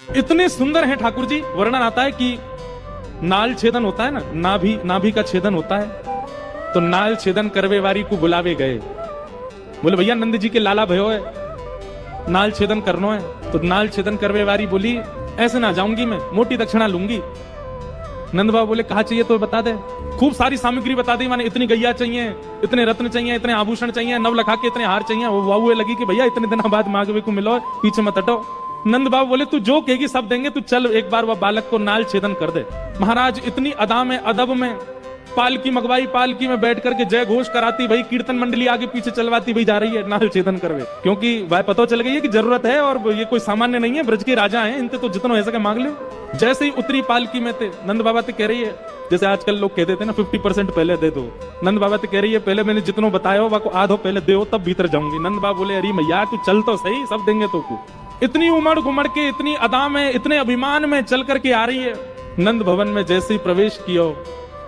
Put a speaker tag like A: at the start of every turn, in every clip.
A: इतने सुंदर हैं ठाकुर जी, वर्णन आता है कि नाल छेदन होता है ना, नाभि का छेदन होता है, तो नाल छेदन करवे वारी को बुलावे गए। बोले भैया नंद जी के लाला भयो है, नाल छेदन करनो है। तो नाल छेदन करवे वारी बोली ऐसे ना जाऊंगी मैं, मोटी दक्षिणा लूंगी। नंद बाबा बोले कहा चाहिए तो बता दे। खूब सारी सामग्री बता दी, माने इतनी गैया चाहिए, इतने रत्न चाहिए, इतने आभूषण चाहिए, नव लखा के इतने हार चाहिए। वो वाहुए लगी कि भैया इतने दिन बाद मांगवे को मिलो, पीछे मत हटो। नंद बाबा बोले तू जो कहेगी सब देंगे, तू चल एक बार वह बालक को नाल छेदन कर दे। महाराज इतनी अदा में अदब में पालकी मंगवाई, पालकी में बैठ करके जय घोष कराती, भाई कीर्तन मंडली आगे पीछे चलवाती, भाई जा रही है नाल छेदन करवे, क्योंकि वह पता चल गई है कि जरूरत है और ये कोई सामान्य नहीं है, ब्रज के राजा हैं, इनसे तो जितना हो सके मांग ले। जैसे ही उतरी पालकी में थे, नंद बाबा तो कह रही है, जैसे आजकल लोग कहते थे ना 50% पहले दे दो, नंद बाबा तो कह रही है पहले मैंने जितना बताया हो को आधो पहले दे तब भीतर जाऊंगी। नंद बाबा बोले अरे मैया तू चल तो सही, सब देंगे तो को। इतनी उमड़ घुमड़ के, इतनी अदा में, इतने अभिमान में चल करके आ रही है। नंद भवन में जैसे ही प्रवेश किया,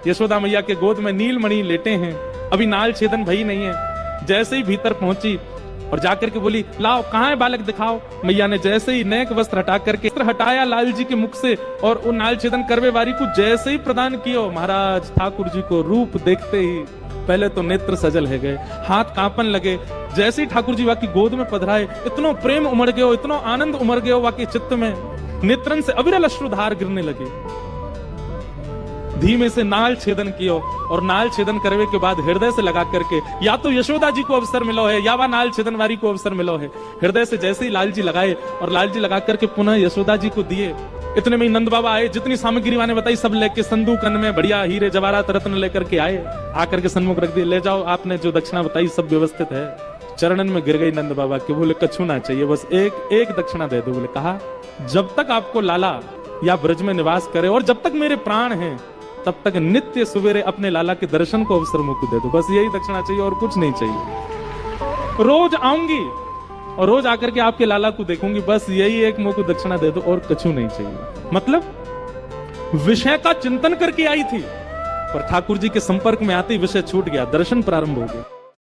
A: यशोदा मैया के गोद में नीलमणि लेटे हैं, अभी नाल छेदन भई नहीं है। जैसे ही भीतर पहुंची और जाकर के बोली लाओ कहां है बालक दिखाओ। मैया ने जैसे ही नेक वस्त्र हटा करके हटाया लाल जी के मुख से और वो नाल छेदन करवे वारी को जैसे ही प्रदान किया, महाराज ठाकुर जी को रूप देखते ही पहले तो नेत्र सजल है गए, हाथ कांपन लगे। जैसे ही ठाकुर जी वाकी गोद में पधराए, इतनो प्रेम उमड़ गयो, इतनो आनंद उमड़ गयो वाके चित्त में, नेत्रन से अविरल अश्रुधार गिरने लगे। धीमे से नाल छेदन कियो और नाल छेदन करवे के बाद हृदय से लगा करके, या तो यशोदा जी को अवसर मिलो है या वह नाल छेदन वारी को अवसर मिलो है। हृदय से जैसे ही लाल जी लगाए और लाल जी लगा करके पुनः यशोदा जी को दिए। इतने में नंद बाबा आए, जितनी सामग्री मैंने बताई सब लेके संदूकन में बढ़िया हीरे जवाहरात रत्न लेकर के आए, आकर के सन्मुख रख दिए, ले जाओ आपने जो दक्षिणा बताई सब व्यवस्थित है। चरणन में गिर गई नंद बाबा के, बोले कछु ना चाहिए, बस एक दक्षिणा दे दो। बोले कहा जब तक आपको लाला या ब्रज में निवास करे और जब तक मेरे प्राण हैं तब तक नित्य सवेरे अपने लाला के दर्शन को अवसर मुझको दे दो, बस यही दक्षिणा चाहिए और कुछ नहीं चाहिए। रोज आऊंगी और रोज आकर के आपके लाला को देखूंगी, बस यही एक मुझको दक्षिणा दे दो और कुछ नहीं चाहिए। मतलब विषय का चिंतन करके आई थी, पर ठाकुर जी के संपर्क में आते ही विषय छूट गया, दर्शन प्रारंभ हो गया।